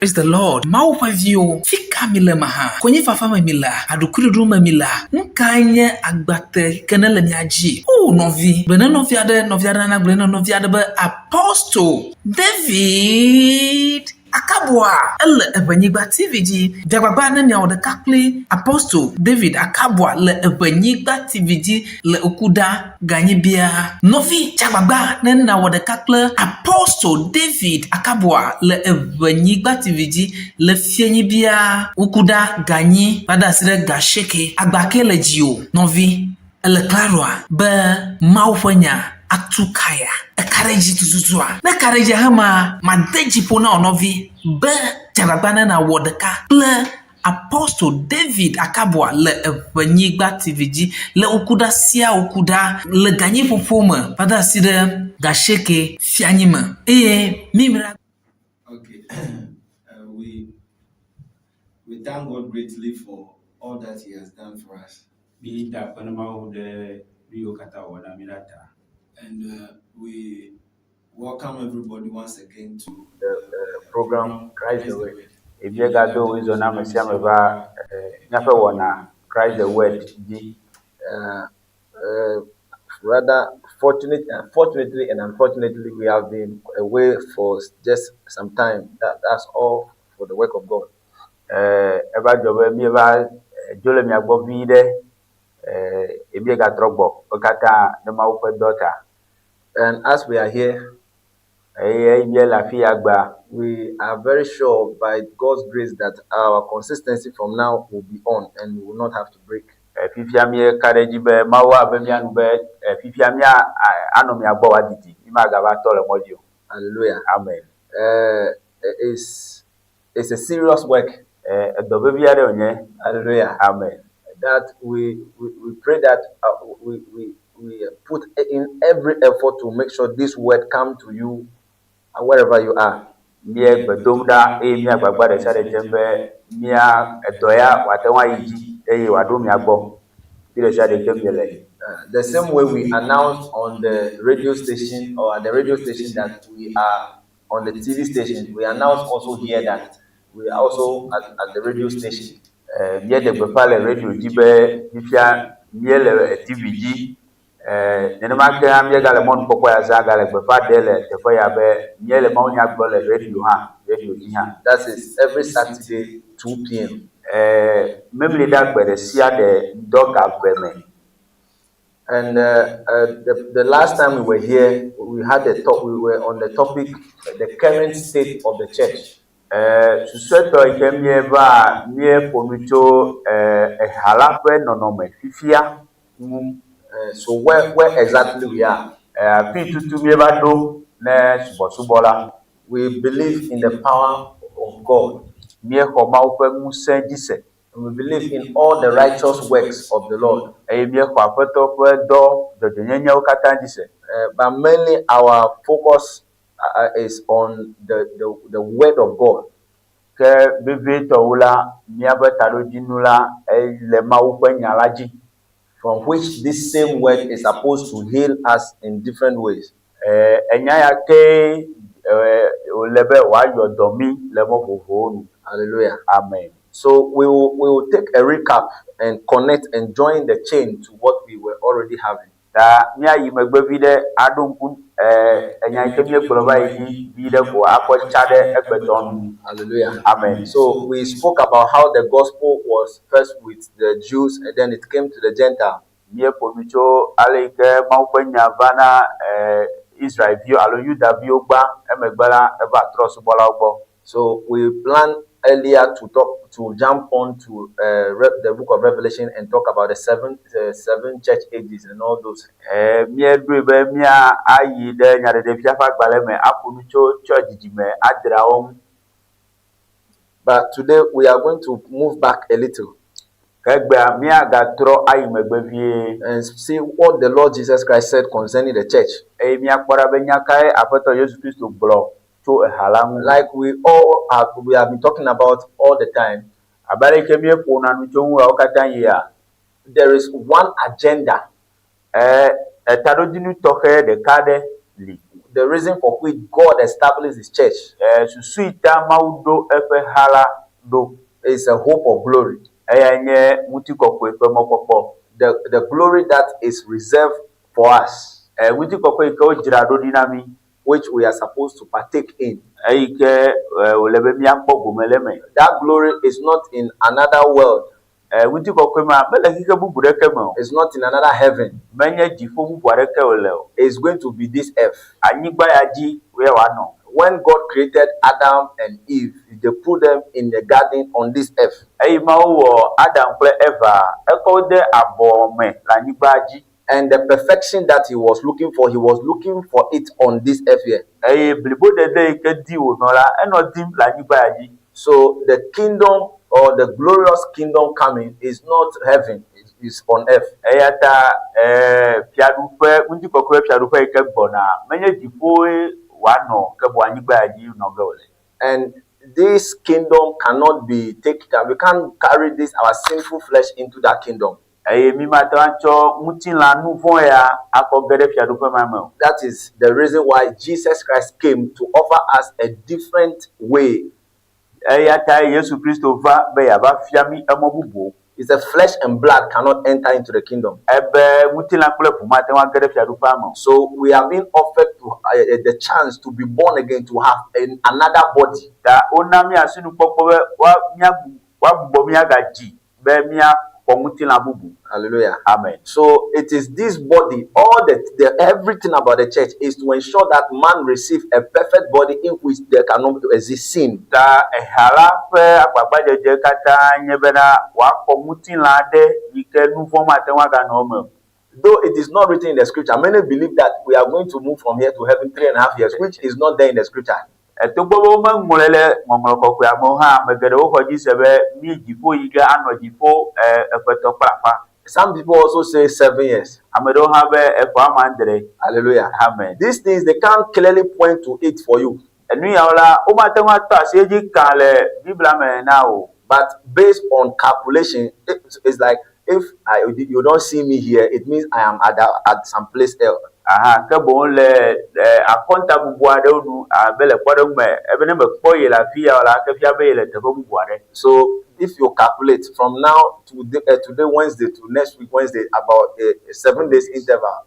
Praise the Lord. Mauwavio fika mila maha. Kwenye fafama mila. Adukuri ruma mila. Nkanye agbate kenele miaji. Oh novi. Bena noviade na blena noviade be Apostle David Akabwa. Le Ewenyigba TV ji. Jagbagba na nya odeka kple Apostle David Akabwa le Ewenyigba TV ji le okuda ganyi bia. Novi jagbagba na odeka kple Apostle David Akabwa le Ewenyigba TV ji le fienyi bia okuda ganyi vaseɖe gasheke agbake le jio. Novi ele klaroa be maufanya atukaya ekareji tuzuzua na kareji hama madeji pona onovi be jagbagba na wodeka kple Apostle David Akabwa le Ewenyigba TV ji le okuda sia okuda le ganyi popome vaseɖe gasheke fianyime mimra. Okay. We thank God greatly for all that He has done for us. And we welcome everybody once again to the program Christ the Word. If you got to is on amesi never wanna Christ the Word. Rather fortunately and unfortunately, we have been away for just some time. That's all for the work of God. Eba jobe mi eba jole mi agbo vide ebi ga trogbo okata de ma upe daughter. And as we are here, we are very sure by God's grace that our consistency from now will be on and we will not have to break. Hallelujah. Amen. It's a serious work. Hallelujah. Amen. That we pray that we put in every effort to make sure this word come to you wherever you are. The same way we announced on the radio station or at the radio station that we are on the TV station, we announce also here that we are also at the radio station. Radio TV. That is every Saturday 2 p.m. And the last time we were here, we had we were on the topic, the current state of the church. So where exactly we are? We believe in the power of God. And we believe in all the righteous works of the Lord. But mainly our focus is on the word of God. From which this same word is supposed to heal us in different ways. Hallelujah. Amen. So we will take a recap and connect and join the chain to what we were already having. Hallelujah. Amen. So we spoke about how the gospel was first with the Jews and then it came to the Gentile. So we planned earlier to jump on to the book of Revelation and talk about the seven church ages and all those. But today we are going to move back a little and see what the Lord Jesus Christ said concerning the church. Like we have been talking about all the time. There is one agenda the reason for which God established His church Susuita maudo efe hala do is a hope of glory. The glory that is reserved for us, which we are supposed to partake in. That glory is not in another world. It's not in another heaven. It's going to be this earth. When God created Adam and Eve, they put them in the garden on this earth. And the perfection that he was looking for it on this earth here. So the kingdom or the glorious kingdom coming is not heaven, it is on earth. And this kingdom cannot be taken. We can't carry this our sinful flesh into that kingdom. That is the reason why Jesus Christ came to offer us a different way. It's a flesh and blood cannot enter into the kingdom. So we have been offered to the chance to be born again, to have another body. Hallelujah. Amen. So it is this body, all the everything about the church is to ensure that man receive a perfect body in which there cannot exist sin. Though it is not written in the scripture, many believe that we are going to move from here to heaven 3.5 years, which is not there in the scripture. Some people also say 7 years. Hallelujah. Amen. These things, they can't clearly point to it for you. But based on calculation, it's like if you don't see me here, it means I am at some place else. So if you calculate from now to today Wednesday to next week Wednesday, about a 7 days interval.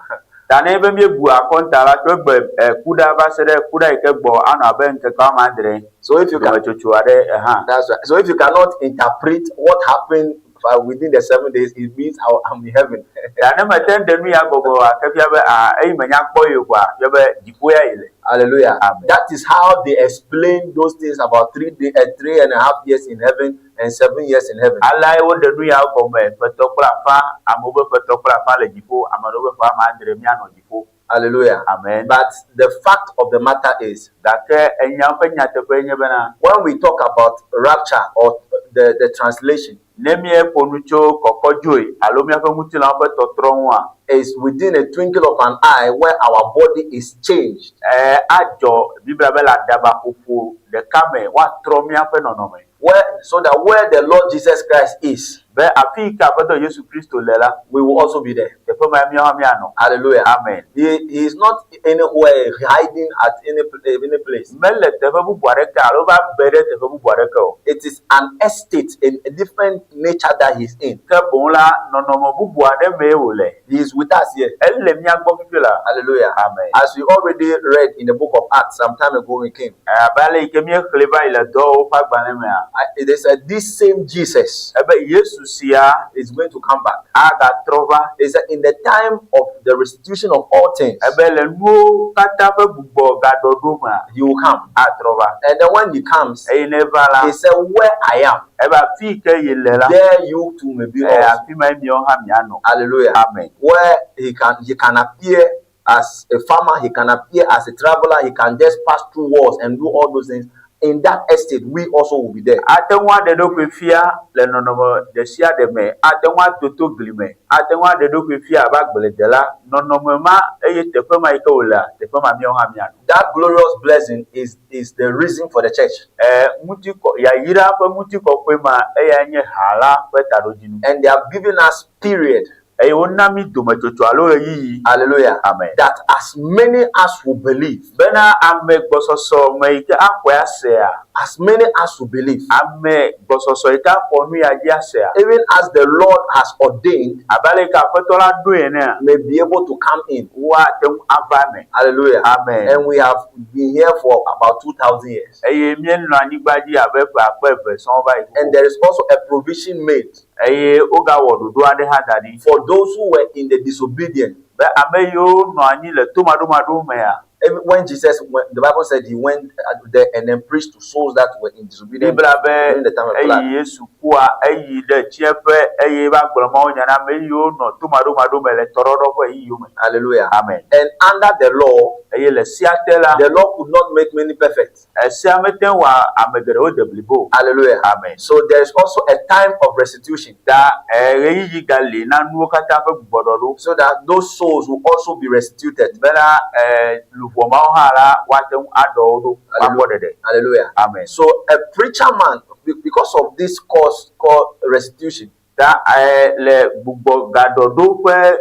So if you can, that's right. So if you cannot interpret what happened within the 7 days, it means I'm in heaven. Hallelujah. Amen. That is how they explain those things about 3.5 years in heaven and 7 years in heaven. Hallelujah. Amen. But the fact of the matter is that when we talk about rapture or the translation, is within a twinkle of an eye where our body is changed. So that where the Lord Jesus Christ is, we will also be there. Hallelujah. Amen. He is not anywhere hiding at any place. It is an estate in a different nature that he's in. He is with us here. Hallelujah. Amen. As we already read in the book of Acts some time ago when we came, they said this same Jesus is going to come back. They said in the time of the restitution of all things, he will come. And then when he comes, he said, where I am, there you too may be also. Hallelujah. Amen. Where he can appear as a farmer, he can appear as a traveler, he can just pass through walls and do all those things. In that estate, we also will be there. That glorious blessing is the reason for the church. And they have given us period Onami domachocho alo Ɣeyiɣi. Hallelujah. Amen. That as many as will believe, Bena ame gbososo meike akoya sea. as many as will believe, Ame gbososo ika konu ya dia sea. even as the Lord has ordained, Abale ka petola do ene. may be able to come in. Wa tem avame. Hallelujah. Amen. And we have been here for about 2,000 years. Eye mien no anigbaji abefa akpe son ba iko. And there is also a provision made Eye oga wodo do ade hadadi. for those who were in the disobedience. Be ameyo no ani le tomado me ya. When Jesus, when the Bible said he went there and then preached to souls that were in disobedience during the time of blood. Yesu kwa de chiefe ba gbromo nyana meyo no tomado me le torodo kwa yume. Hallelujah. Amen. And under the law, Le siatela the law could not make many perfect. siameten wa amegere o deblibo. Hallelujah. Amen. So there is also a time of restitution, Da Ɣeyiɣi gali na nuwo kata fe gbododo. so that those souls will also be restituted. Bena lufoma hala waten adodo abodede. Hallelujah. Amen. So a preacher man, because of this cause called restitution, Da le gbogbo gadodo fe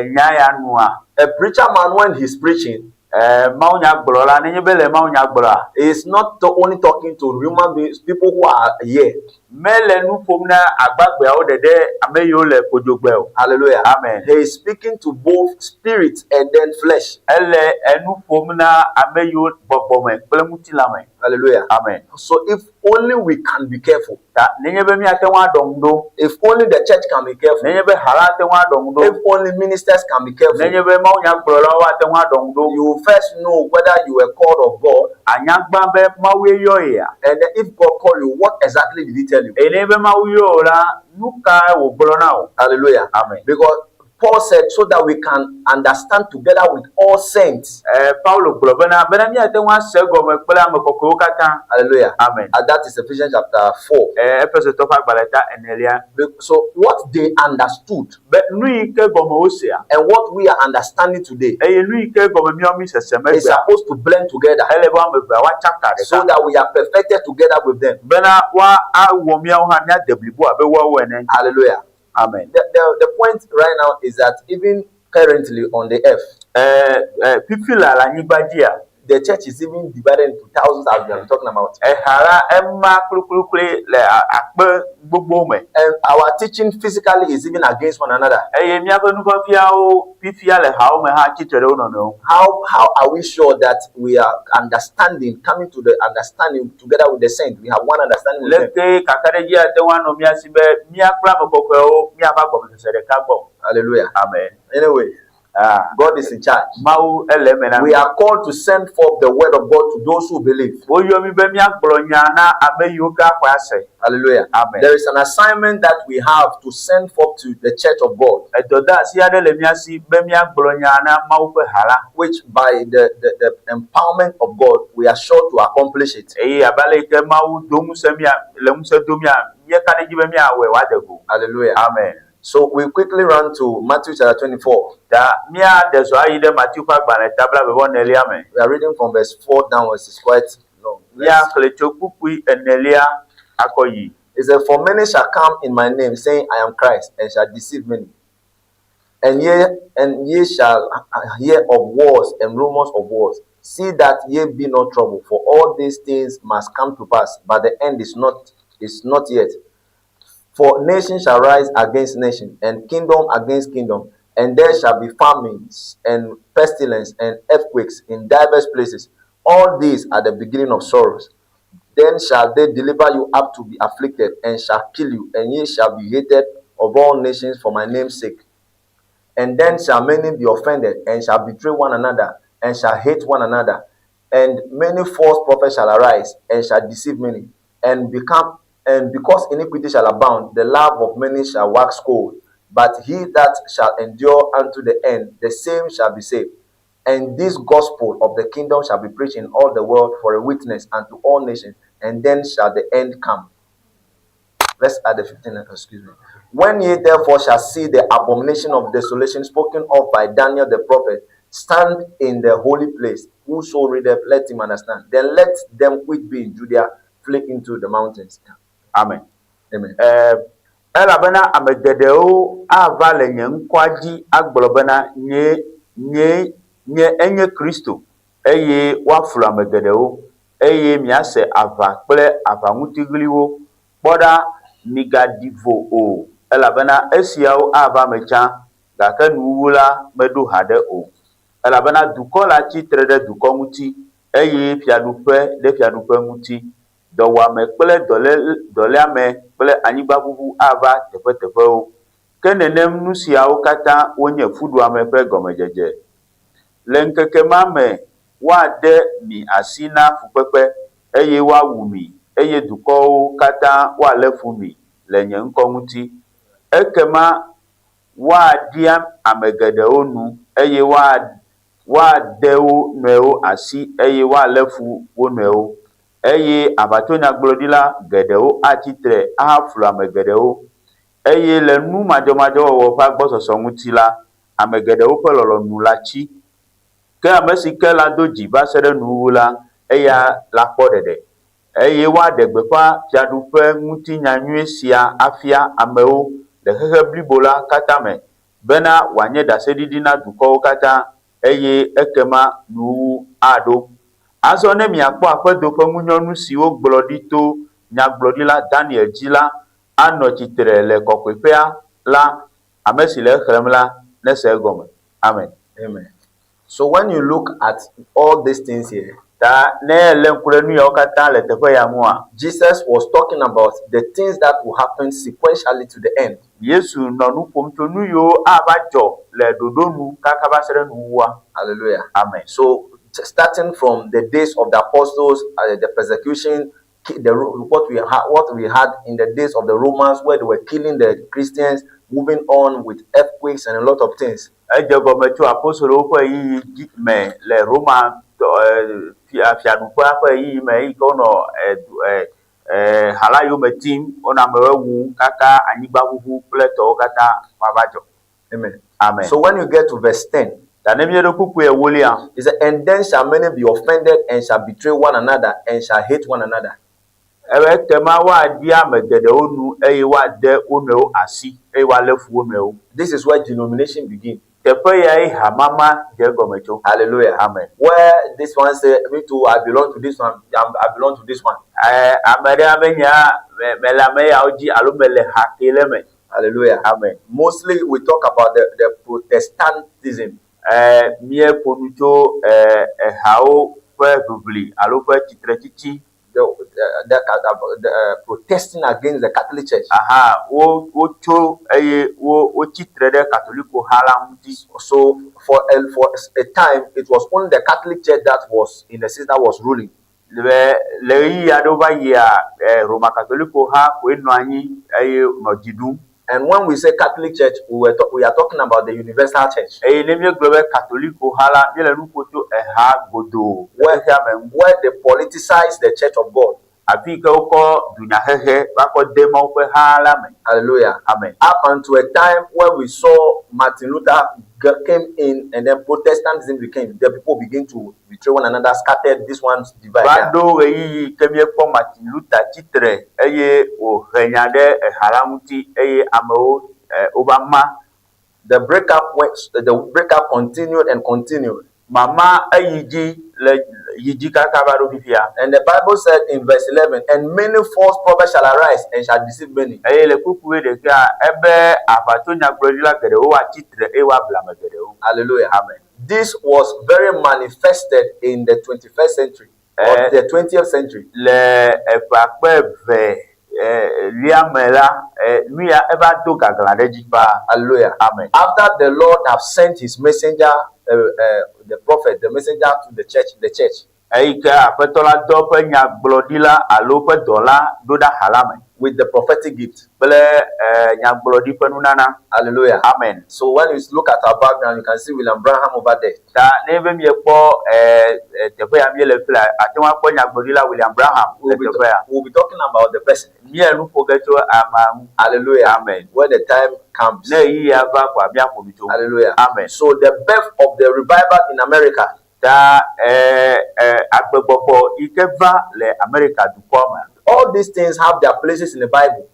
nyaya nua. a preacher man, when he's preaching, Maunya gborola nenye bele maunya gborola. is not only talking to human beings, people who are here. Mele nu fomna agbagbe o dede ameyo le kojogbe. Hallelujah. Amen. He is speaking to both spirit and then flesh. Ele enu fomna ameyo bobome pelemutilame. Hallelujah. Amen. So if only we can be careful, Ta nenye be mi atenwa dongdo. if only the church can be careful, Nenye be hala atenwa dongdo. if only ministers can be careful, Nenye be maunya gborola wa atenwa dongdo. you will first know whether you were called of God, Anyagba be mawe yo ya. and then if God called you, what exactly did he tell you? Ene be mawe yo la nuka wo gborona o. Hallelujah. Amen. Because Paul said, so that we can understand together with all saints. Paulo gboro bena mi atenwa sego me pele amekoko kata. Hallelujah. Amen. And that is Ephesians chapter 4. Epeso to fa gbaleta enelia. So what they understood Be nui ke gomo osia. and what we are understanding today Eye nui ke gomo mi omi seseme is gba. supposed to blend together, Ele ba me gba wa chapter de so ka. that we are perfected together with them. Bena wa awo mi awha nya deblibo abe wa wo ene. Hallelujah. Amen. The point right now is that even currently on the earth, Pipila la nyigbadia. the church is even divided into thousands, as we are talking about. Hara emma kulukulukule le akpe gbogbo me. And our teaching physically is even against one another. Eye mi afenu fa fiao pifia le hawo me ha chitere ono no. How are we sure that we are understanding, coming to the understanding together with the saints? We have one understanding with them. Leke kakareji atenwa no mi asibe mi akra mekoko o mi abagbo sesere kagbo. Hallelujah. Amen. Anyway, God is in charge. Mau elemena. We are called to send forth the word of God to those who believe. Oyo mi be mi agbronya na ameyo ka kwase. Hallelujah. Amen. There is an assignment that we have to send forth to the church of God, Edoda si ade le mi asi be mi agbronya na mau fe hala. which by the empowerment of God, we are sure to accomplish it. Eye abale ke mau domu se mi le mu se domu ya ye kaneji be mi awe wa dego. Hallelujah. Amen. So we quickly run to Matthew chapter 24. Da mi a deso ayi de Matthew fa gba le tabla be bon elia me. We are reading from verse 4 downwards. It's quite long. Mi a klecho pupui enelia akoyi. It says, for many shall come in my name, saying, I am Christ, and shall deceive many. And ye shall hear of wars and rumors of wars. See that ye be not troubled, for all these things must come to pass, but the end is not yet. For nation shall rise against nation, and kingdom against kingdom, and there shall be famines and pestilence and earthquakes in divers places. All these are the beginning of sorrows. Then shall they deliver you up to be afflicted, and shall kill you, and ye shall be hated of all nations for my name's sake. And then shall many be offended, and shall betray one another, and shall hate one another. And many false prophets shall arise, and shall deceive many. And because iniquity shall abound, the love of many shall wax cold. But he that shall endure unto the end, the same shall be saved. And this gospel of the kingdom shall be preached in all the world for a witness unto all nations, and then shall the end come. Let's add the 15, excuse me. When ye therefore shall see the abomination of desolation spoken of by Daniel the prophet stand in the holy place, whoso readeth, let him understand. Then let them which be in Judea flee into the mountains. Amen. Amen. elabena ame geɖewo ava le nye ŋkɔa dzi agblɔ bena nye enye Kristo eye woaflu ame geɖewo eye miase ava kple aʋaŋutiɣliwo kpɔɖa migaɖi vo o elabena esiawo ava me tsã gake nuwuwu la meɖo haɖe o elabena dukɔ la tsitre ɖe dukɔ ŋuti eye fiaɖuƒe ɖe fiaɖuƒe ŋuti dɔwɔame kple dɔléame kple anyigba ʋuʋu ava teƒeteƒewo ke nenem nu siawo katã wonye ƒuɖuame ƒe gɔmedzedze. Le ŋkeke ma me woade mi asi na fukpekpe eye woawu mi eye dukɔwo katã woalé fu mi le nye ŋkɔ ŋuti ekema woaɖia ame geɖewo nu eye woade wo nɔewo asi eye woalé fu wo nɔewo eye aʋatsonyagblɔɖila geɖewo atsitre ahaflu ame geɖewo eye le nu madzɔmadzɔwɔwɔ ƒe agbɔsɔsɔ ŋuti la ame geɖewo ƒe lɔlɔ̃nu la tsi ke ame si ke la do dzi va se ɖe nuwuwu la eya la kpɔ ɖeɖe eye woaɖe gbeƒã fiaɖuƒe ŋutinya nyui sia afia amewo le xexe blibo la katã me bena wòanye ɖaseɖiɖi na dukɔwo katã eye ekema nuwuwu aɖo. Azɔ ne miakpɔ aƒedo ƒe ŋunyɔnu siwo gblɔ ɖi to nyagblɔɖila Daniel dzi la anɔ tsitre le kɔkɔeƒea la ame si le exlẽm la nese egɔme. Amen. Amen. So when you look at all these things here, Jesus was talking about the things that will happen sequentially to the end. Hallelujah. Amen. So starting from the days of the apostles, the persecution, what we had in the days of the Romans, where they were killing the Christians, moving on with earthquakes and a lot of things. Amen. Amen. So when you get to verse 10, it says, and then shall many be offended and shall betray one another and shall hate one another. This is where denomination begins. Hallelujah. Amen. Where this one say, me too, I belong to this one, I belong to this one. Hallelujah. Amen. Mostly we talk about the Protestantism. The protesting against the Catholic Church. So for a time, it was only the Catholic Church that was in the sense that was ruling. And when we say Catholic Church, we are talking about the universal church. Where they politicize the church of God. Hallelujah. Amen. Up until a time where we saw Martin Luther came in and then Protestantism became. The people begin to betray one another, scattered, this one's divided. The breakup continued and continued. And the Bible said in verse 11, and many false prophets shall arise and shall deceive many. Hallelujah. Amen. This was very manifested in the 21st century or the 20th century. Hallelujah. Amen. After the Lord have sent his messenger, the prophet, the messenger to the church, with the prophetic gift. Hallelujah. Amen. So when you look at our background, you can see William Branham over there. We'll be talking about the person. Hallelujah. Amen. When the time comes. Hallelujah. Amen. So the birth of the revival in America. all these things have their places in the Bible.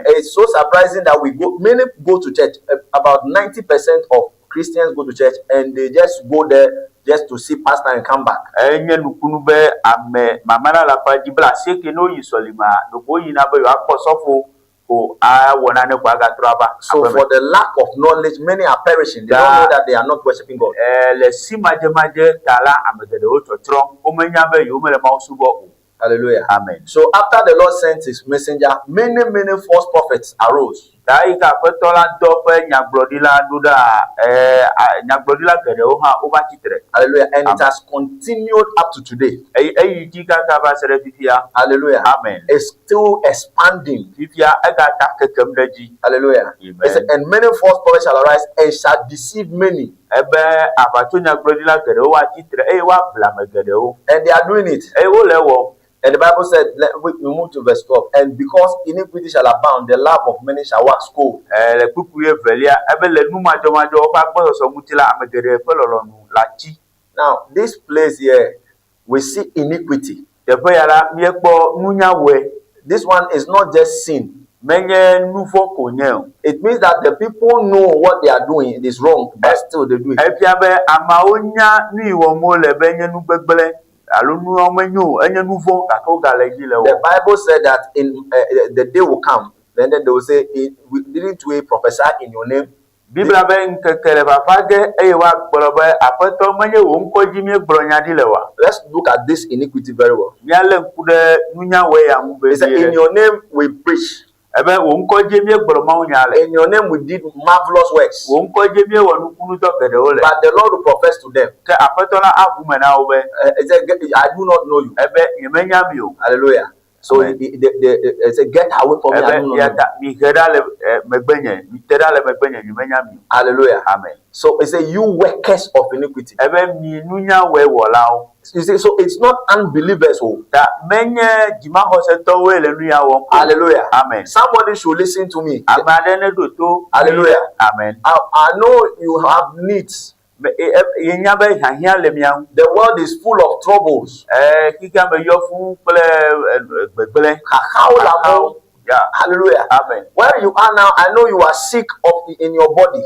It's so surprising that many go to church. About 90% of Christians go to church and they just go there just to see pastor and come back. So for the lack of knowledge, many are perishing. They don't know that they are not worshiping God. Hallelujah. Amen. So after the Lord sent his messenger, many false prophets arose. Hallelujah. And it has continued up to today. Hallelujah. Amen. It's still expanding. Hallelujah. Amen. And many false prophets shall arise and shall deceive many. And they are doing it. And the Bible said, we move to verse 12. And because iniquity shall abound, the love of many shall wax cold. Now, this place here, we see iniquity. This one is not just sin. It means that the people know what they are doing is wrong, but still they do it. The Bible said that in the day will come, then they will say, didn't we prophesy in your name? Let's look at this iniquity very well. It said, in your name we preach. In your name we did marvelous works. But the Lord will profess to them, I do not know you. Hallelujah. So they say, get away from me. I do not know you. Hallelujah. Amen. So it says, you workers of iniquity. You see, so it's not unbelievers. Hallelujah. Amen. Somebody should listen to me. Hallelujah. Amen. I know you have needs. The world is full of troubles. Yeah. Hallelujah. Amen. Where you are now, I know you are sick in your body.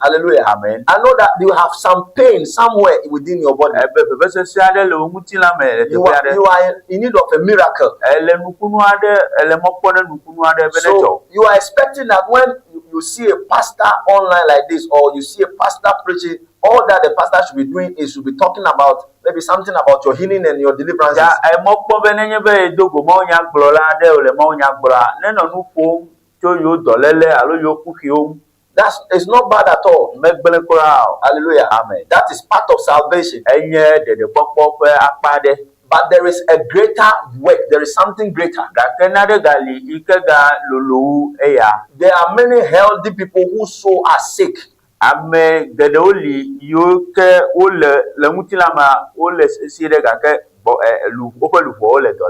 Hallelujah. Amen. I know that you have some pain somewhere within your body. You are in need of a miracle. So you are expecting that when you see a pastor online like this, or you see a pastor preaching, all that the pastor should be doing is should be talking about maybe something about your healing and your deliverance. It's not bad at all. Hallelujah. Amen. That is part of salvation. But there is a greater work. There is something greater. There are many healthy people who so are sick. The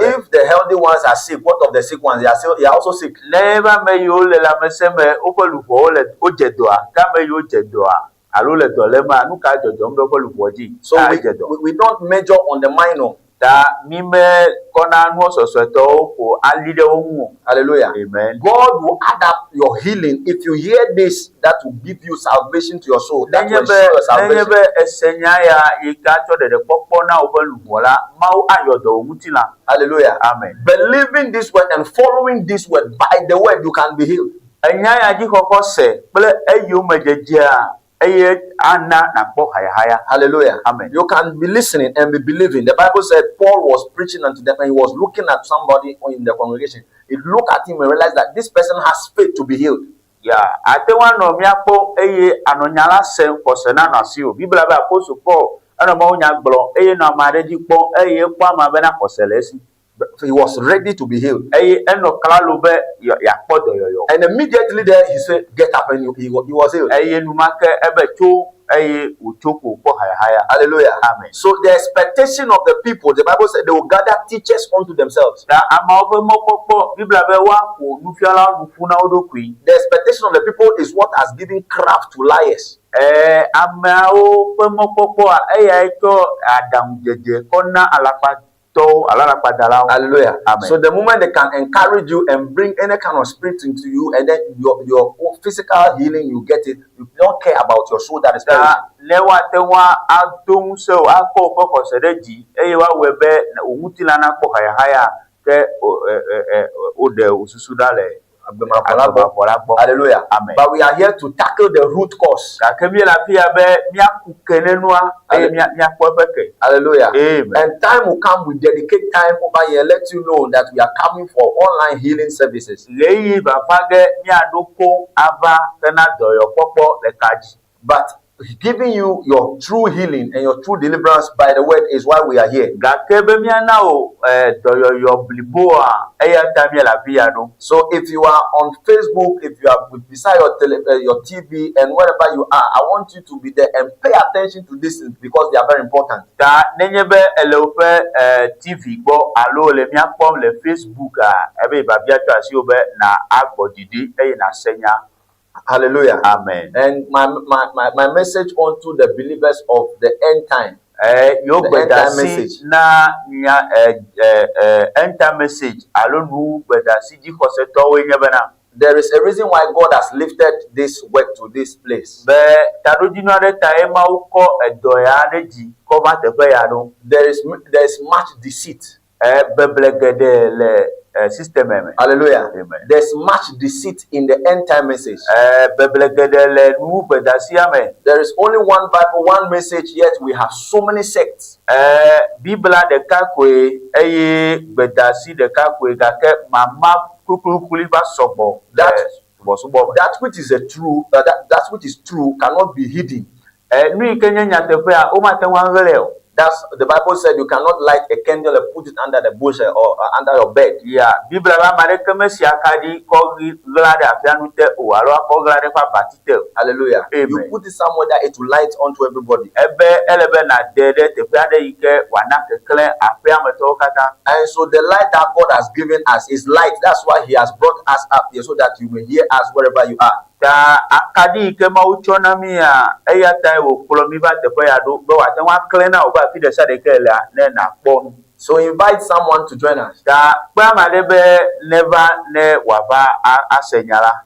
If the healthy ones are sick, what of the sick ones? They are also sick. So we don't measure on the minor. Hallelujah. Amen. God will add up your healing. If you hear this, that will give you salvation to your soul. That will ensure your salvation. Hallelujah. Amen. Believing this word and following this word, by the word you can be healed. Hallelujah. Amen. You can be listening and be believing. The Bible said Paul was preaching unto them and he was looking at somebody in the congregation. He looked at him and realized that this person has faith to be healed. Yeah, I think one of Miapo, Anonyala sent for Senana Sio, Bibla Apostle Paul, and a Monia Blo, no Mareji Po, Quama Bena for Celesi. He was ready to be healed. And immediately there he said, get up, and he was healed. eye uchoko ko haya. Hallelujah. Amen. So the expectation of the people, the Bible said they will gather teachers unto themselves. Da ama obe mokoko Biblia be wa ko nufiala nufuna odokui. The expectation of the people is what has given craft to liars. Amao pe mokoko eya ito adam jeje kona alapa. Hallelujah. Amen. So the moment they can encourage you and bring any kind of spirit into you, and then your physical healing, you get it. You don't care about your soul that is perishing. Lewa tewa adung so ako poko sedeji ewa webe umuti lana ko haya ke ode ususudale. Hallelujah. Amen. But we are here to tackle the root cause. Hallelujah. Amen. And time will come, we dedicate time over here, let you know that we are coming for online healing services. But giving you your true healing and your true deliverance by the word is why we are here. So if you are on Facebook, if you are beside your TV and wherever you are, I want you to be there and pay attention to this because they are very important. TV go alo le miapom le Facebook ebe babia to asiobe na agbodidi na senya. Hallelujah. Amen. And my message unto the believers of the end time. The end time message. Na end time message. Alonu bedasi di koseto we nyebena. There is a reason why God has lifted this work to this place. There is much deceit. Hallelujah. Amen. There's much deceit in the end time message. There is only one Bible, one message, yet we have so many sects. That which is true, that which is true cannot be hidden. That's the Bible said you cannot light a candle and put it under the bush or under your bed. Yeah. Hallelujah. Amen. You put it somewhere that it will light onto everybody. And so the light that God has given us is light. That's why He has brought us up here so that you may hear us wherever you are. So invite someone to join us.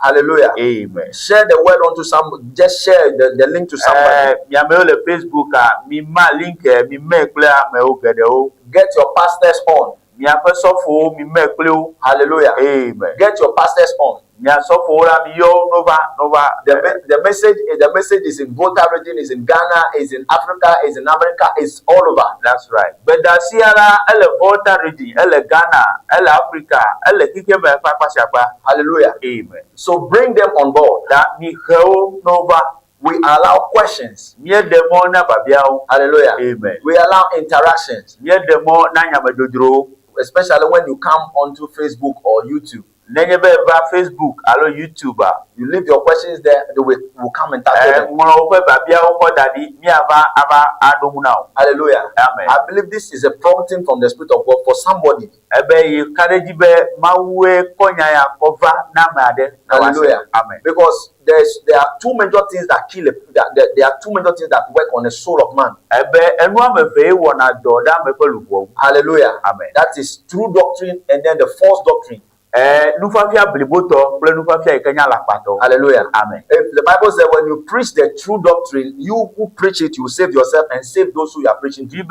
Hallelujah. Amen. Share the word onto somebody. Just share the link to somebody. Get your pastors on. Hallelujah. Amen. Get your pastors on. The message is in Volta region, is in Ghana, is in Africa, is in America, is all over. That's right. But the Sierra, Volta region, Ghana, Africa, Hallelujah. Amen. So bring them on board. That me Nova. We allow questions. Hallelujah. Amen. We allow interactions. Especially when you come onto Facebook or YouTube. Facebook, YouTube. You leave your questions there, they will come and tackle them. Hallelujah. Amen. I believe this is a prompting from the Spirit of God for somebody. Hallelujah. Amen. Because there are two major things that kill it. There are two major things that work on the soul of man. Hallelujah. Amen. That is true doctrine and then the false doctrine. Hallelujah. Amen. If the Bible says when you preach the true doctrine, you who preach it, you save yourself and save those who you are preaching to. And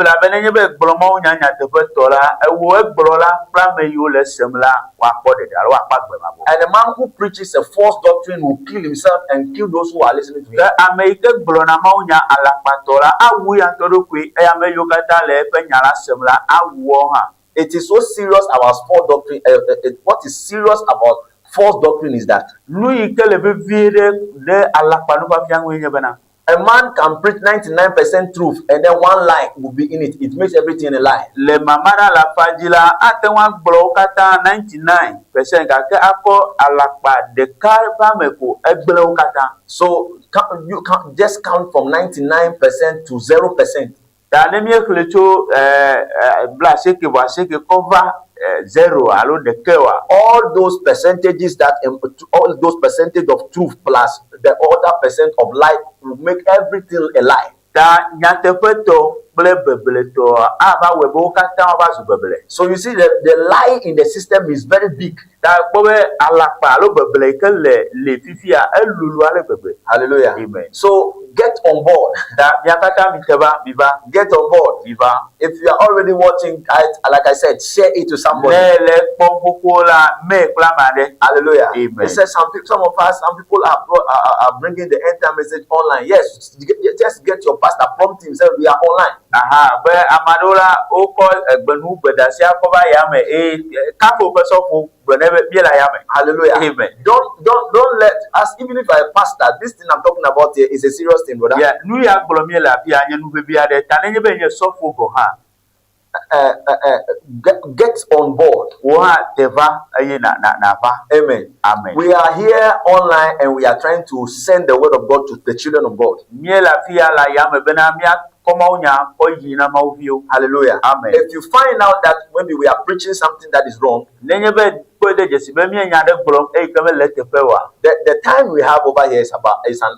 a man who preaches a false doctrine will kill himself and kill those who are listening to him. It is so serious about false doctrine. What is serious about false doctrine is that A man can preach 99% truth and then one lie will be in it. It makes everything a lie. Le mamara la fajila atewa gblo kata 99% kake ako alakpa de karba meko egblo kata. So you can't just count from 99% to 0%. Da ne mi eklecho bla seke wa seke cover 0 alo de kewa. All those percentages all those percentage of truth plus the other percent of lie will make everything a lie. Da nyatepeto ble bebleto aba webo kata aba zubeble. So you see the lie in the system is very big. Da bobe alakpa alo beble ke le fifia elulu ale beble. Hallelujah. Amen. So get on board. Da nyakata miteba biba. Get on board. Viva. If you are already watching, like I said, share it to somebody. Hallelujah. Amen. It says some people are bringing the end time message online. Yes, just get your pastor, prompt him, say we are online. Aha, but Amadola oko gbenu bedasia koba yame kafo peso whenever be like yame. Hallelujah. Amen. Don't let us, even if I'm a pastor, this thing I'm talking about here is a serious thing, brother. Yeah, nu ya gbolomi la pia nyenu be bia de tanenye be nye sofo go ha. Get on board. Amen. Amen. We are here online and we are trying to send the word of God to the children of God. Hallelujah. Amen. If you find out that maybe we are preaching something that is wrong, the time we have over here is an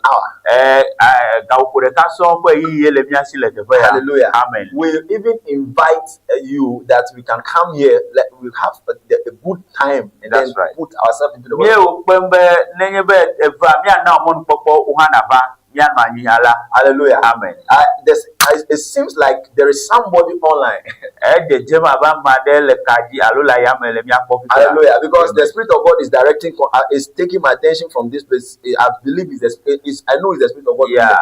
hour. Hallelujah. Amen. We even invite you that we can come here, we have a good time, and that's then right. put ourselves into the word. Hallelujah. Amen. It seems like there is somebody online. Hallelujah. Because the Spirit of God is directing, is taking my attention from this place. I believe I know it's the Spirit of God. Yeah.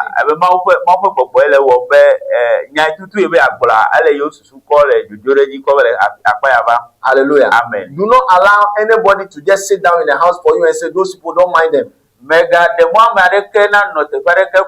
Hallelujah. Amen. Do not allow anybody to just sit down in the house for you and say, those people, don't mind them. Mega de Mareka not the Paraka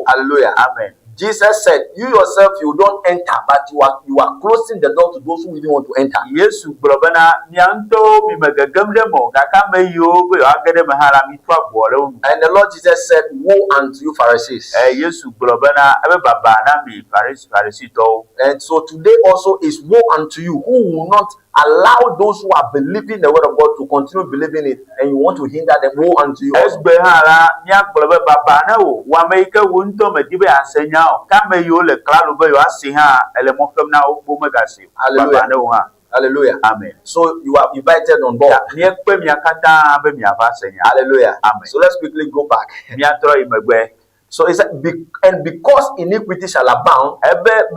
Hallelujah. Amen. Jesus said, you yourself, you don't enter, but you are closing the door to those who even want to enter. Yes, Brobana, Nyanto, Mimaga Gamdemo, Kakame, you get them and the Lord Jesus said, woe unto you, Pharisees. Yes, Brobana, Babana, Pharisito. And so today also is woe unto you who will not allow those who are believing the word of God to continue believing it, and you want to hinder them. Woe unto you. Hallelujah. Hallelujah. Amen. So you are invited on board. Hallelujah. Amen. So let's quickly go back. So it's and because iniquity shall abound, the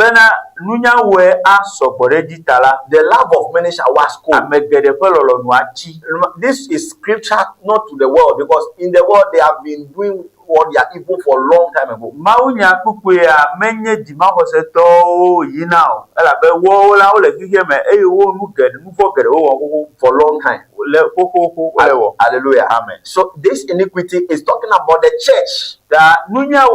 love of many shall wax cold. This is scripture not to the world, because in the world they have been doing what they are evil for a long time ago. For a long time. Hallelujah. Amen. So this iniquity is talking about the church. Hallelujah.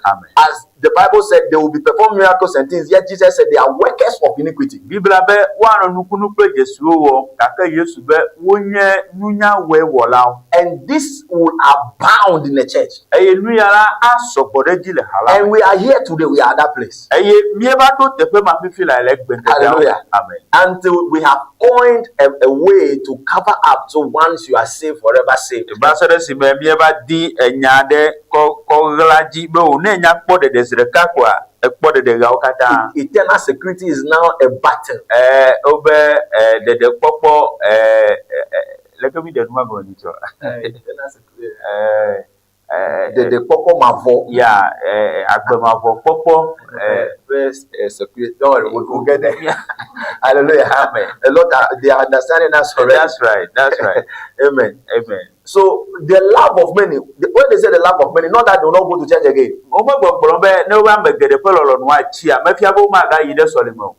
Amen. As the Bible said, they will be performing miracles and things, yet Jesus said they are workers of iniquity. And this will abound in the church. And we are here today, we are at that place. Hallelujah. Amen. Until we have coined a way to cover up, so once you are saved, forever saved. Eternal security is now a battle. The popo mavo. Yeah, Agbemavo popo. Security. We'll get there. Hallelujah. Amen. A lot they are understanding us already. That's right. That's right. Amen. Amen. So the love of many, when they say the love of many, not that they will not go to church again.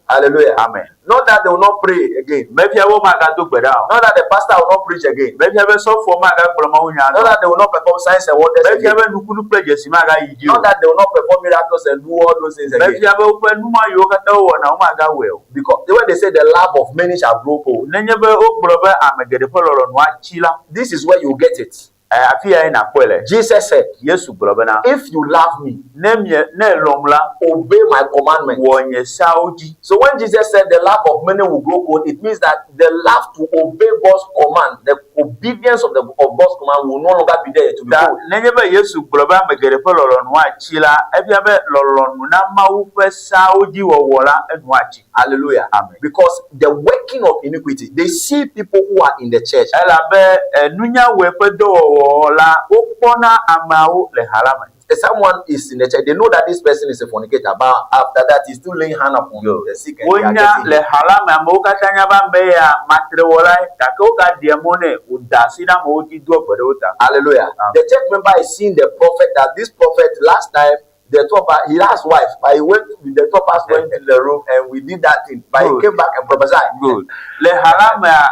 Hallelujah. Amen. Not that they will not pray again. Maybe I will make a do better. Not that the pastor will not preach again. Maybe I will so for my Not that they will not perform signs and wonders maybe I again. will do pledges. Not Not that they will not perform miracles and do all those things again. maybe I will open my yoga door and I will well. Because when they say the love of many shall grow cold, Never brother, I'm a get a follow on what chilla. this is where you get it. I fear in a quelle. Jesus said, Yes, brother. if you love me, Name ye ne lomla obey my commandment. one ye saudi. So when Jesus said the love of many will grow cold, it means that the love to obey God's command, the obedience of God's command will no longer be there to be That cold. never yes, brother, me get a follow on what chilla. If you have a lolon, Nama upe saudi or walla and watching. Hallelujah. Amen. Because the working of iniquity, they see people who are in the church. Elabe nunya wepe do la opona amao le halama. If someone is in the church, they know that this person is a fornicator, but after that, he's still laying hand upon the sick and they are Onya getting le healed. halama moka tanya bambeya matre wala takoka diamone udasina moti do bodota. Hallelujah. The church member is seeing the prophet that this prophet last time the top he has wife, but he went with the top went in the room and we did that thing. But he came back and prophesied. Good. Le halama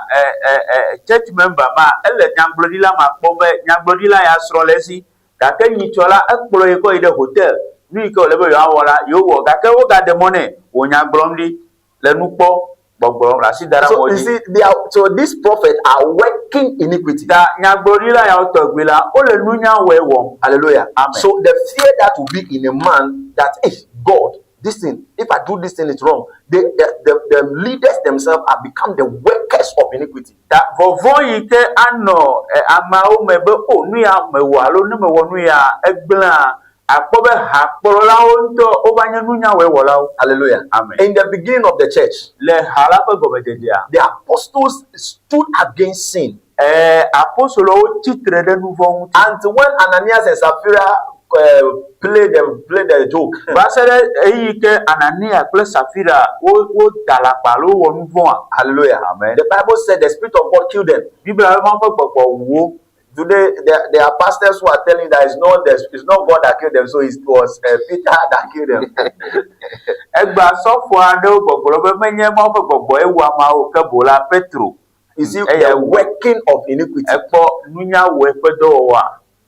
church member ma ele nyamblodila ma bombe nyamblodila ya srolesi kake nyichola ekplo yeko ide hotel ni ko lebe yo awala yo wo kake wo ga de money wo nyamblomdi le nupo gbogbo la si dara So you moji see, so these prophets are working iniquity. da nyamblodila ya otogbela o le nunya we wo. Hallelujah. Amen. So the fear that will be in a man that, hey, God, this thing, if I do this thing, it's wrong. The leaders themselves have become the workers of iniquity. Da vovo yike ano amao mebe o nu ya mewalo ne mewo nu ya egbla akpobe hakporola onto obanye nunya we wola. Hallelujah. Amen. In the beginning of the church, Le halapa gobededia the apostles stood against sin. Apostolo titre de nouveau And when Ananias and Sapphira played the joke, vaseɖe eyike Anania kple Safira wo dalakpalo wo nouveau. hallelujah. Amen. The Bible said the Spirit of God killed them. Bibla ma fe gbogbo wo. Today, there are pastors who are telling that it's not God that killed them, so it was Peter that killed them. Egba sofo ade gbogbo be menye ma fe gbogbo ewa ma o ke bola Petro. You see, the working of iniquity. Ekpo nunya we fe do wa.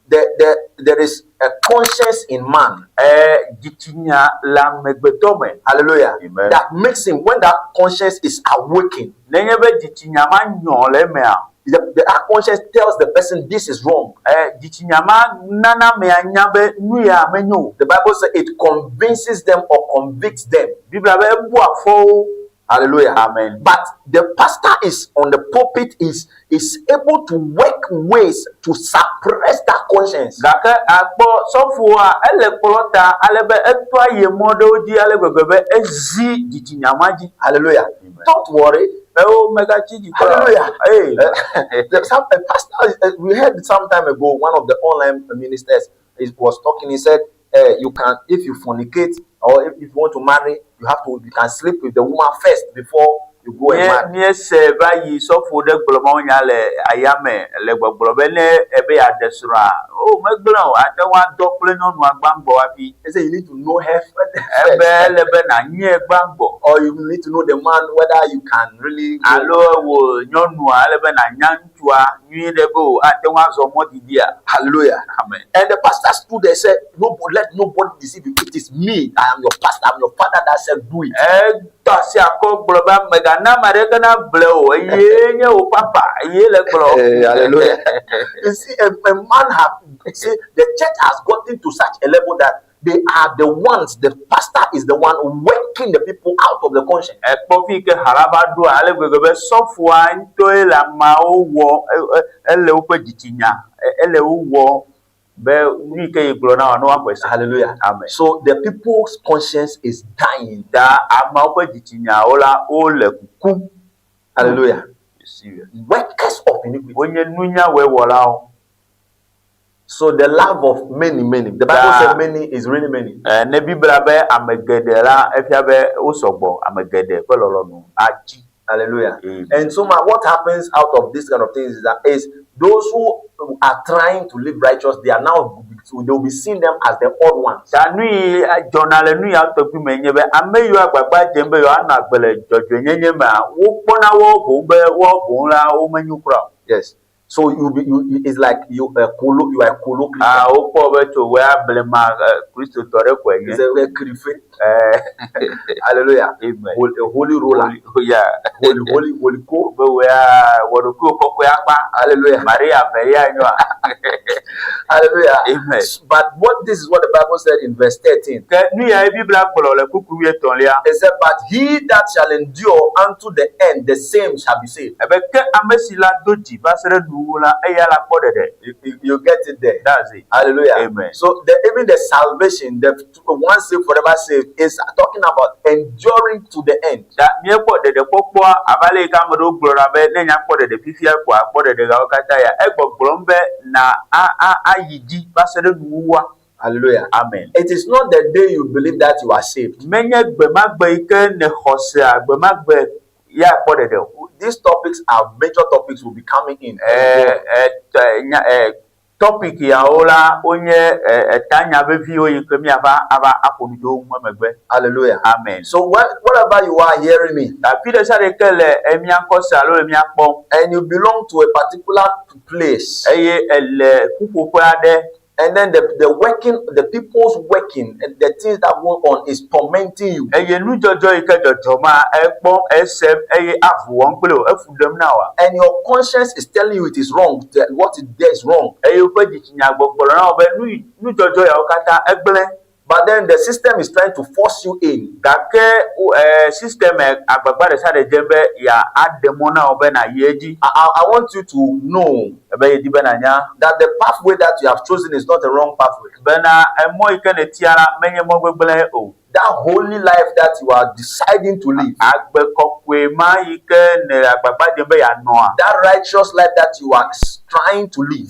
There is a conscience in man. Ditinya la megbetome. Hallelujah. Amen. That makes him, when that conscience is awakened, Nenye be ditinya ma nyon le me a. that conscience tells the person this is wrong. Ditinya ma nana me anya be nu ya menyo. The Bible says it convinces them or convicts them. Bibla be bu afo. Hallelujah. Amen. But the pastor is on the pulpit is able to work ways to suppress that conscience. Gake akpo sofo a ele kolota alebe eto aye modo di ale gbegbe ezi ditinyamaji. Hallelujah. Amen. Don't worry. Oh mega chiji. Hallelujah. Hey. A pastor, we heard some time ago, one of the online ministers was talking. He said, you can, if you fornicate or if you want to marry, you can sleep with the woman first before you go and marry. Ni se bayi sofo de gbolomo nya le ayame le gbogbo ne ebe ya desura. Oh megblan o ate wa dokle nonu agbangbo abi. He said you need to know her Ebe first. lebe na nye gbangbo. Or you need to know the man whether you can really go. Alo wo nyonu alebe na nyantua nyi debo ate wa zo modidia. Hallelujah. Amen. And the pastor stood there and said, let nobody deceive you. It is me. I am your pastor. I'm your father that said do it. Tasi ako globa mega na mareka na bleo ye nye o papa ye le glo. Hallelujah. You see, a man the church has gotten to such a level that they are the ones, the pastor is the one working the people out of the conscience. Ekpofi ke haraba do ale gbegbe sofwa nto la ma o wo ele o pe ditinya ele o wo be ni ke iglo na no akwese. Hallelujah. Amen. So the people's conscience is dying. Da ama o pe ditinya ola o le kuku. Hallelujah. Serious. Workers of iniquity. Onye nunya we wola o. So the love of many. The Bible says many is really many. Ne Bibla be amegede la efia be osogbo amegede pelolo nu aji. Hallelujah. Amen. And so what happens out of this kind of things is those who are trying to live righteous, they will be seeing them as the odd ones. Yes. So it's like you are colloquial. Hallelujah. Amen. Holy roller. Yeah. Holy co. Hallelujah. Maria. Hallelujah. Amen. But this is what the Bible said in verse 13. It said, but he that shall endure unto the end, the same shall be saved. You get it there. That's it. Hallelujah. Amen. So even the salvation, the once saved, forever saved, is talking about enduring to the end. Hallelujah. Amen. It is not the day you believe that you are saved. These topics are major topics will be coming in. Topic Hallelujah. Amen. So whatever you are hearing me, and you belong to a particular place, and then the people's working, and the things that go on is tormenting you. And your conscience is telling you it is wrong, that what is there is wrong. But then the system is trying to force you in. I want you to know that the pathway that you have chosen is not the wrong pathway. That holy life that you are deciding to live, that righteous life that you are trying to live,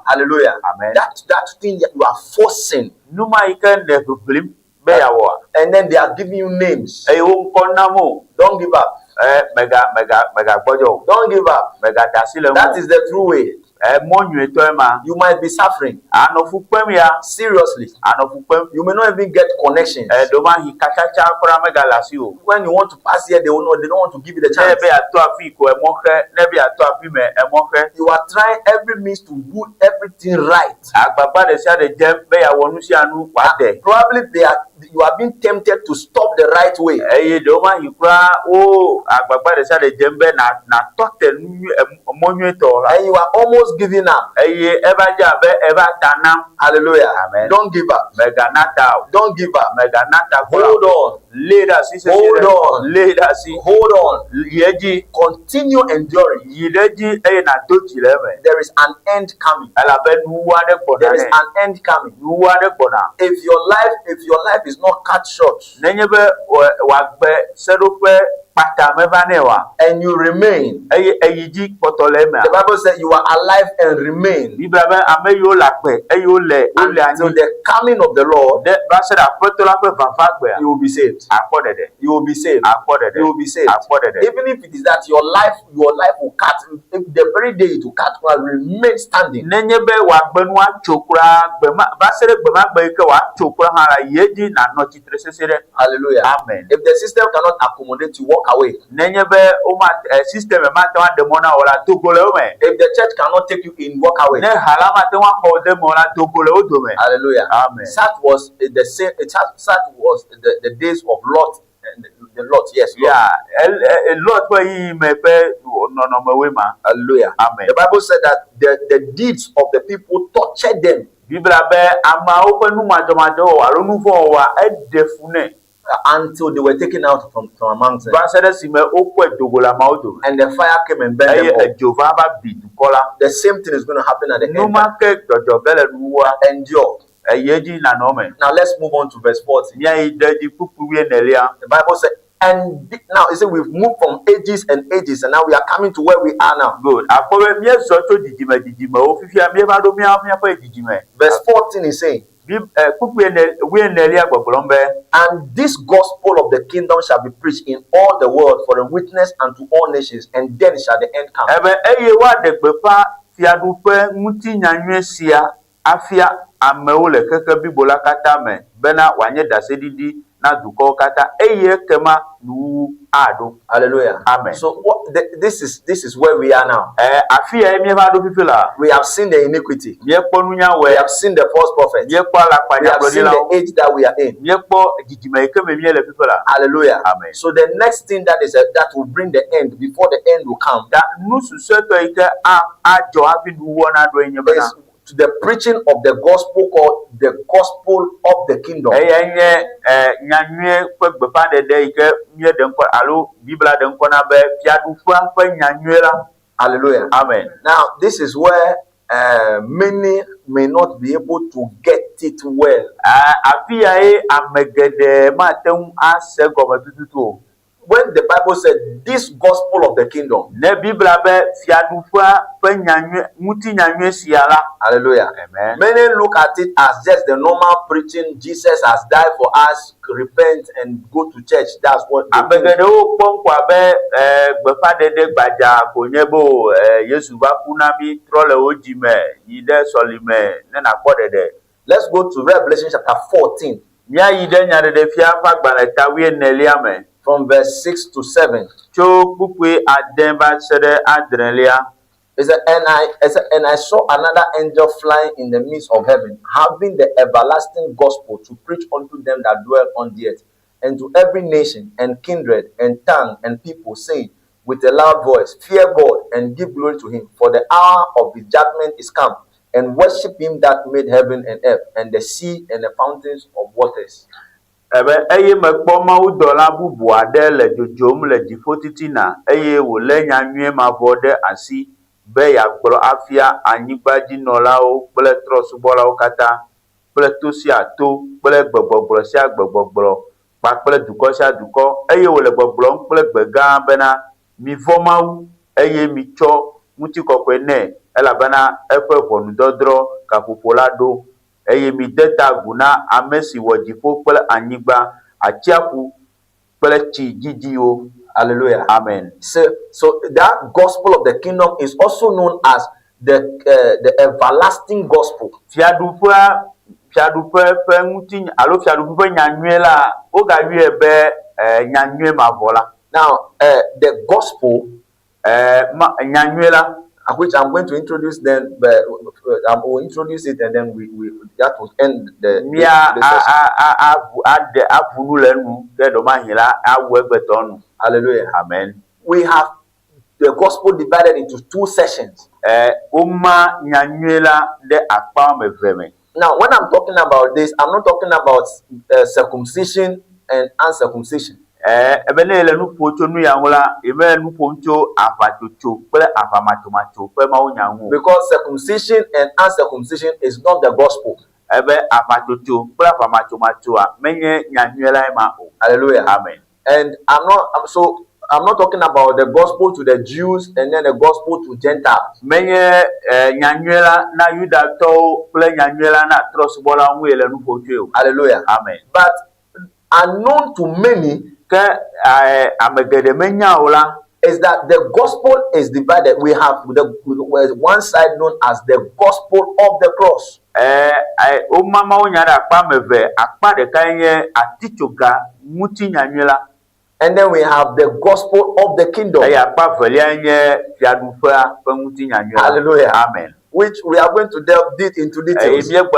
hallelujah, amen. That thing that you are forcing, and then they are giving you names. Don't give up. Don't give up. That is the true way. You might be suffering seriously. You may not even get connections. When you want to pass here, they don't want to give you the chance. You are trying every means to do everything right. Probably you are being tempted to stop the right way. And you are almost giving up. Hallelujah. Amen. Don't give up. Don't give up. Hold on. Hold on. Hold on. Continue enduring. There is an end coming. There is an end coming. If your life is not cut short, and you remain, the Bible says you are alive and remain until the coming of the Lord, you will be saved. You will be saved. You will be saved. Even if it is that your life will cut, if the very day it will cut, will remain standing. Hallelujah. Amen. If the system cannot accommodate you, walk away. If the church cannot take you in, walk away. Hallelujah. Amen. Such was the same. Such was the days of Lot. The Lot, yes. Lot. Yeah. Hallelujah. Amen. The Bible said that the deeds of the people tortured them until they were taken out from among them. And the fire came and burned them up. The same thing is going to happen at the end. Endure. Now let's move on to verse 40. The Bible said, and now you see we've moved from ages and ages, and now we are coming to where we are now. Good. Verse 14 is saying, And this gospel of the kingdom shall be preached in all the world for a witness unto all nations, and then shall the end come. Hallelujah. Amen. So this is where we are now. We have seen the iniquity. We have seen the false prophets. We have seen the age that we are in. Hallelujah. Amen. So the next thing that will bring the end, before the end will come, is to the preaching of the gospel called the gospel of the kingdom. Hallelujah. Amen. Now, this is where many may not be able to get it well. When the Bible said this gospel of the kingdom, hallelujah. Amen. Many look at it as just the normal preaching. Jesus has died for us, repent and go to church. That's what they think. Let's go to Revelation chapter 14. From verse 6 to 7. It said, and I saw another angel flying in the midst of heaven, having the everlasting gospel to preach unto them that dwell on the earth, and to every nation and kindred and tongue and people, saying with a loud voice, fear God and give glory to him, for the hour of his judgment is come, and worship him that made heaven and earth, and the sea and the fountains of waters. Eye mekpɔ mawu dɔla bubu aɖe le dzodzom le dziƒo titina eye wòlé nyanyuie mavɔ ɖe asi be yeagblɔ afia anyigbadzinɔlawo kple trɔsubɔlawo katã kple to sia to kple gbegbɔgblɔ sia gbegbɔgblɔ kpakple dukɔ sia dukɔ eye wòle gbɔgblɔm kple gbegã bena mivɔ mawu eye mitsɔ ŋutikɔkɔe nɛ elabena eƒe ʋɔnudɔdrɔ̃ gaƒoƒo la ɖo. Eye mi de ta agu na ame si wɔ dziƒo kple anyigba, atsiaƒu kple tsi dzidziwo. Hallelujah. Amen. So that gospel of the kingdom is also known as the everlasting gospel. Fiaɖuƒe ƒe ŋuti alo fiaɖuƒe ƒe nyanyuie la wogayɔe be nyanyuie mavɔ la. Now, the gospel, nyanyuie la, which I'm going to introduce then, but I will introduce it and then we that will end the Hallelujah. Amen. We have the gospel divided into two sessions. Now, when I'm talking about this, I'm not talking about circumcision and uncircumcision. Because circumcision and uncircumcision is not the gospel. Hallelujah. Amen. And I'm not talking about the gospel to the Jews and then the gospel to Gentiles. Hallelujah. Amen. But unknown to many is that the gospel is divided. We have one side known as the gospel of the cross. And then we have the gospel of the kingdom. Hallelujah. Amen. Which we are going to delve deep into details. Hallelujah.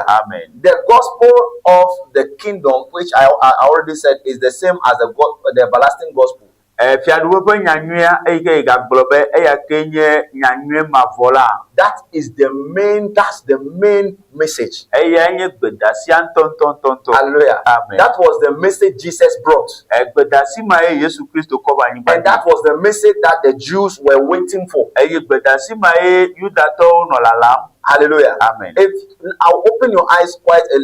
Amen. The gospel of the kingdom, which I already said, is the same as the everlasting gospel. That is the main message. Hallelujah. Amen. That was the message Jesus brought. And that was the message that the Jews were waiting for. Hallelujah. Amen. If I'll open your eyes quite a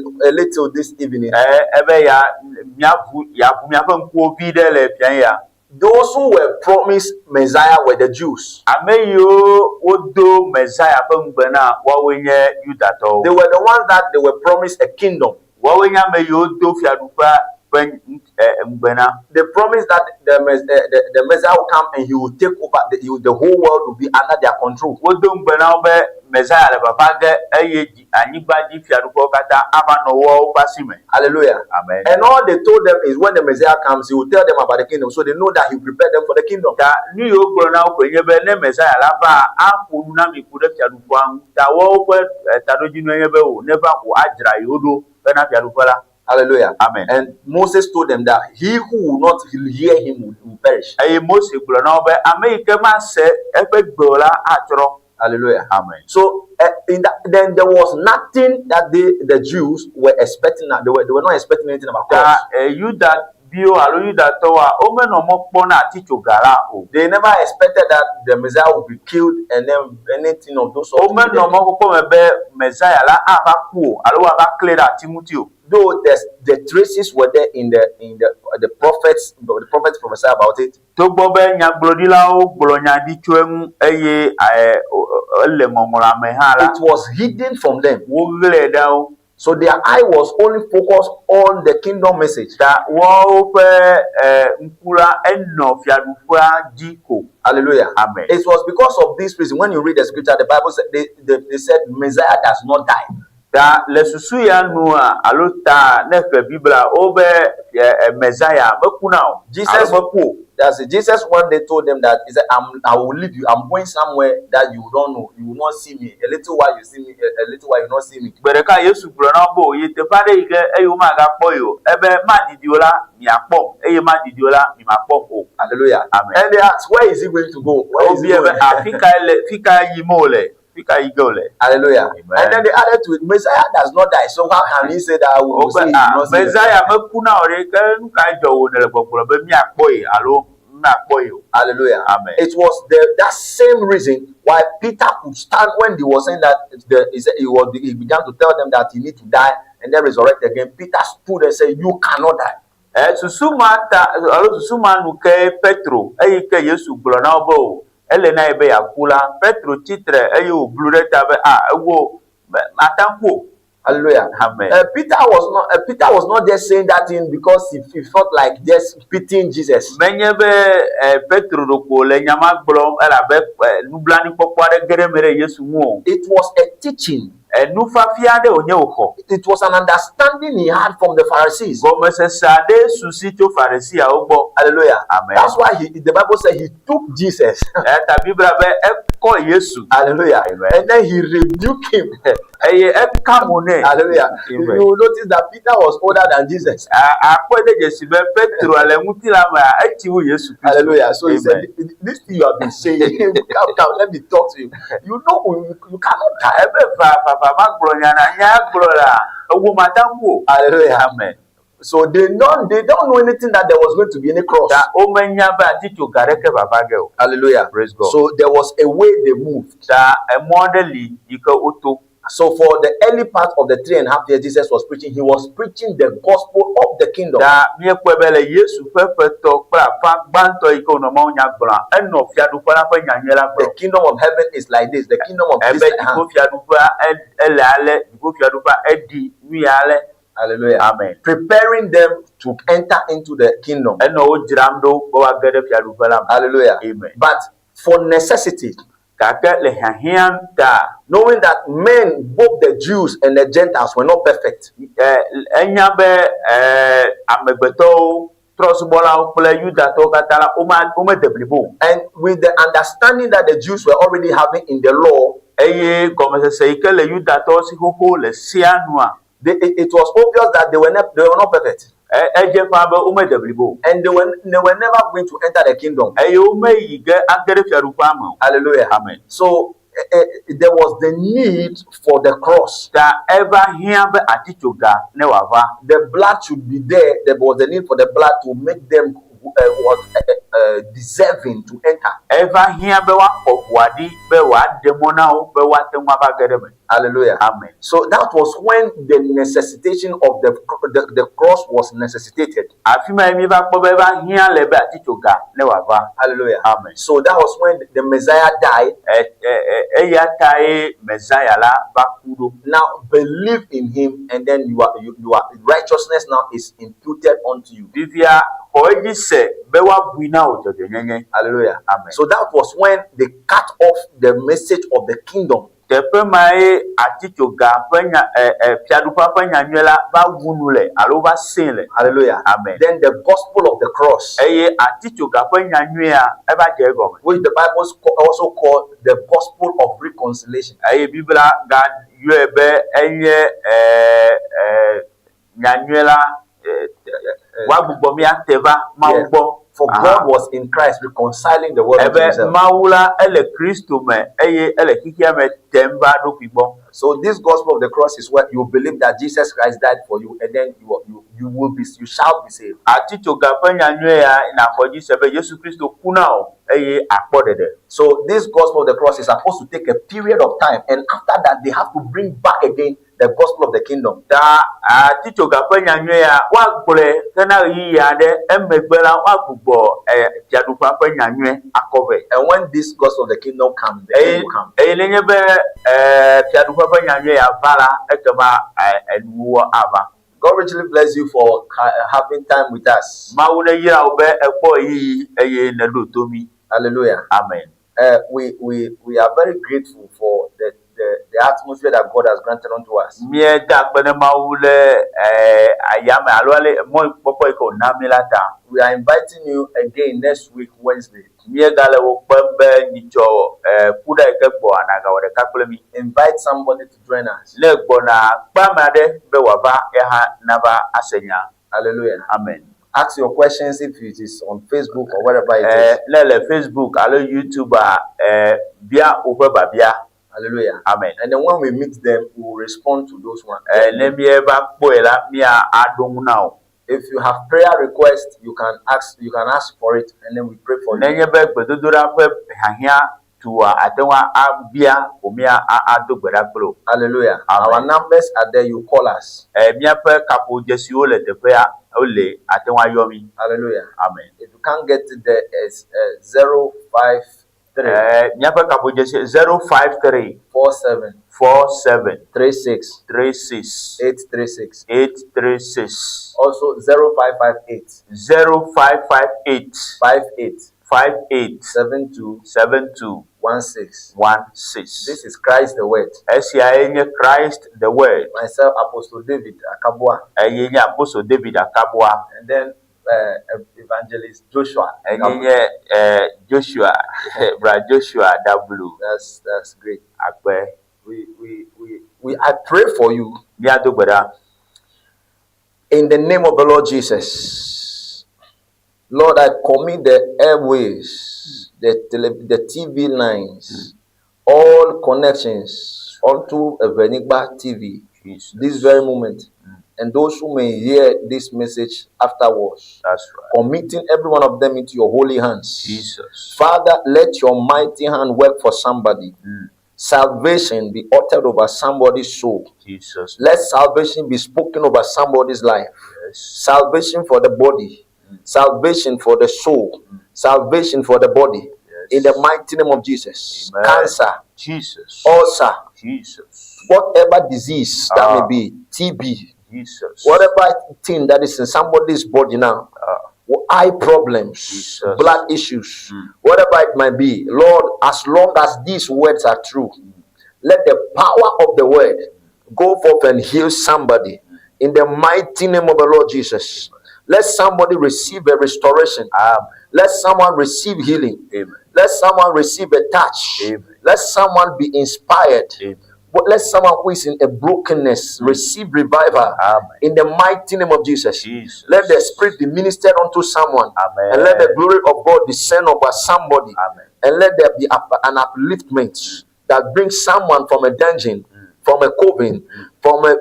those who were promised Messiah were the Jews. Ameyo wodo Messiah pengbena wawenye Yudato. They were the ones that they were promised a kingdom. Wawenya meyo do fiadupa pengbena. They promised that the Messiah will come and he will take over. The whole world will be under their control. Wodo mbena obe Messiah le papa ge eyeji anyibaji fiadupa kata abano wo pasime. Hallelujah. Amen. And all they told them is when the Messiah comes, he will tell them about the kingdom, so they know that he prepared them for the kingdom. Ta ni yo gbona kwenye be ne Messiah laba afunu na mikude fiadupa ta wo pe tadoji no yebe o never ko ajra yodo bena fiadupa la. Hallelujah. Amen. And Moses told them that he who will not hear him will perish. Aye Moses gbona obe America ma se epe gbola atro. Hallelujah. Amen. So then there was nothing that the Jews were expecting. They were not expecting anything about God. You that bio alo you that towa ome no mo pona aticho gara o. They never expected that the Messiah would be killed and then anything of those sorts. Ome no mo ko mebe Messiah la aba ku alo aba clear that Timothy. Though the traces were there in the prophets, the prophets prophesy about it. To bobe nya glodila o glonya di chuenu eye le momola mehala. It was hidden from them. Wo gele da. So their eye was only focused on the kingdom message. That wo pe nkula eno fiadufua jiko. Hallelujah. Amen. It was because of this reason when you read the scripture, the Bible said they said Messiah does not die. Da le susu ya nua alota nefe bibla obe Messiah bekuna o. Jesus one day told them that he said, I will leave you. I'm going somewhere that you don't know. You will not see me. A little while you see me, a little while you not see me. Bereka Yesu brona bo ye te pare ige eyo ma ga poyo ebe ma didiola mi akpom eye ma didiola mi makpom o. Hallelujah. Amen. And they asked, where is he going to go? Where is he going? Fika yimole. Hallelujah. Amen. And then they added to it, Messiah does not die. So how can he say that I will see him? Messiah mekuna ore kan ka jowo nelepopolo be mi akpoyi alo na akpoyi. Hallelujah. Amen. It was that same reason why Peter could stand when he was saying that he began to tell them that he need to die and then resurrect again. Peter stood and said, you cannot die. Susuma nuke Petro eyike Yesu glona obo Elena ebe ya kula Petro titre eyo blureta be ewo matanko. Hallelujah. Amen. Peter was not just saying that thing because he felt like just pitying Jesus. Menyebe Petro roko le nyama gblom ela be nublani pokware geremere Yesu mu. It was a teaching. It was an understanding he had from the Pharisees. Hallelujah. Amen. That's why the Bible said he took Jesus. Hallelujah. Amen. And then he rebuked him. Hallelujah. Hallelujah. You will notice that Peter was older than Jesus. Hallelujah. So he said, this thing you have been saying, come, let me talk to you. You know, you cannot die. Hallelujah. Amen. So they don't know anything that there was going to be any cross. Hallelujah. Praise God. So there was a way they moved. So for the early part of the 3.5 years Jesus was preaching, he was preaching the gospel of the kingdom. The kingdom of heaven is like this. The kingdom of this. Hallelujah. Amen. Preparing them to enter into the kingdom. Hallelujah. Amen. But for necessity, knowing that men, both the Jews and the Gentiles, were not perfect. And with the understanding that the Jews were already having in the law, it was obvious that they were not perfect. And they were never going to enter the kingdom. Hallelujah. Amen. So there was the need for the cross. The blood should be there. There was the need for the blood to make them deserving to enter. Eva here be wa kobuadi be wa demona o be wa tenwa ba gedeme. Hallelujah. Amen. So that was when the necessitation of the cross was necessitated. Afima mi ba ko be ba here le be atitoga le wa va. Hallelujah. Amen. So that was when the Messiah died. Ya tai Messiah la ba kudo. Now believe in him, and then you are righteousness now is imputed unto you. Bibia hoji se be wa buina o jojo nyenye. Hallelujah. Amen. So that was when they cut off the message of the kingdom. Tepe mai atitoga penya piadupa penya nwela ba wunule alo ba sinle. Hallelujah. Amen. Then the gospel of the cross, atitoga penya nwea e ba je go, which the Bible also called the gospel of reconciliation. Biblia ga yuebe enye nyanwela wagbugbo mi ateva mawugbo. For God was in Christ reconciling the world to himself. So this gospel of the cross is where you believe that Jesus Christ died for you, and then you shall be saved. So this gospel of the cross is supposed to take a period of time, and after that they have to bring back again the gospel of the kingdom. And when this gospel of the kingdom comes, the end will come. God richly bless you for having time with us. Hallelujah. Amen. We are very grateful for the atmosphere that God has granted unto us. We are inviting you again next week, Wednesday. Invite somebody to join us. Hallelujah. Amen. Ask your questions if it is on Facebook or wherever it is. Facebook, YouTube, Hallelujah. Amen. And then when we meet them, we will respond to those ones. If you have prayer requests, you can ask for it, and then we pray for you. Hallelujah. Our numbers are there, you call us. Hallelujah. Amen. If you can't get it there, it's 053 053 47 36 836. Also 0558 58 72 16. This is Christ the Word. Christ the Word. Myself, Apostle David Akabwa. Apostle David Akabwa. And then Evangelist Joshua. Joshua, Joshua W. That's great. I pray for you in the name of the Lord Jesus. Lord, I commit the airways, the TV lines, all connections onto Ewenyigba TV this very moment. And those who may hear this message afterwards. That's right. Committing every one of them into your holy hands. Jesus. Father, let your mighty hand work for somebody. Salvation be uttered over somebody's soul. Jesus. Let salvation be spoken over somebody's life. Yes. Salvation for the body. Salvation for the soul. Salvation for the body. Yes. In the mighty name of Jesus. Amen. Cancer. Jesus. Ulcer. Jesus. Whatever disease that may be. TB. Jesus. Whatever thing that is in somebody's body now. Eye problems, Jesus. blood issues, whatever it might be, Lord, as long as these words are true, let the power of the word go forth and heal somebody in the mighty name of the Lord Jesus. Let somebody receive a restoration. Let someone receive healing. Amen. Let someone receive a touch. Amen. Let someone be inspired. Amen. But let someone who is in a brokenness receive revival. Amen. In the mighty name of Jesus. Jesus. Let the Spirit be ministered unto someone. Amen. And let the glory of God descend over somebody. Amen. And let there be an upliftment that brings someone from a dungeon, from a coven, from a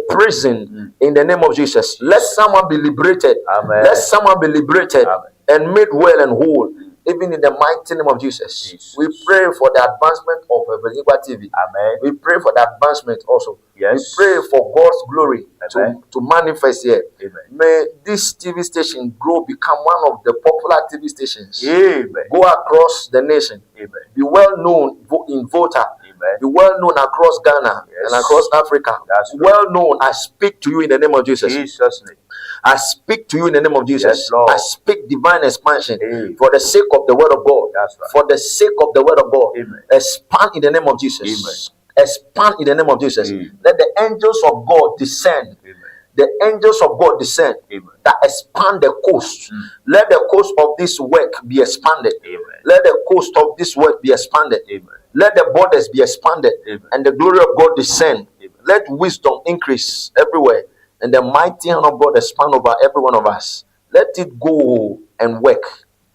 prison, in the name of Jesus. Let someone be liberated. Amen. Let someone be liberated. Amen. and made well and whole, even in the mighty name of Jesus. We pray for the advancement of Ewenyigba TV. Amen. We pray for the advancement also. Yes. We pray for God's glory Amen. to manifest here. Amen. May this TV station grow, become one of the popular TV stations. Amen. Go across the nation. Amen. Be well known in Volta. Amen. Be well known across Ghana and across Africa. That's well known. I speak to you in the name of Jesus. Jesus' name. I speak to you in the name of Jesus. Yes, Lord. I speak divine expansion. Amen. For the sake of the word of God. That's right. For the sake of the word of God. Amen. Expand in the name of Jesus. Amen. Expand in the name of Jesus. Amen. Let the angels of God descend. Amen. The angels of God descend. Amen. That expand the coast. Let the coast of this work be expanded. Amen. Let the coast of this work be expanded. Amen. Let the borders be expanded. Amen. And the glory of God descend. Amen. Let wisdom increase everywhere. And the mighty hand of God expand over every one of us. Let it go and work.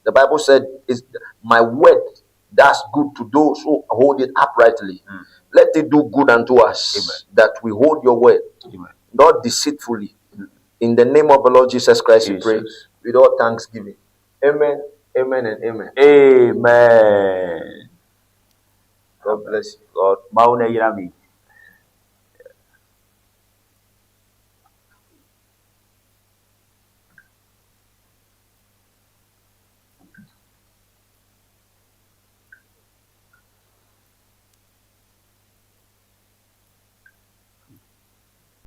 The Bible said, "Is my word that's good to those who hold it uprightly." Let it do good unto us. Amen. That we hold your word, Amen. not deceitfully. In the name of the Lord Jesus Christ, we pray with all thanksgiving. Amen, amen, and amen. Amen. God bless you. God, Mauna Yirami.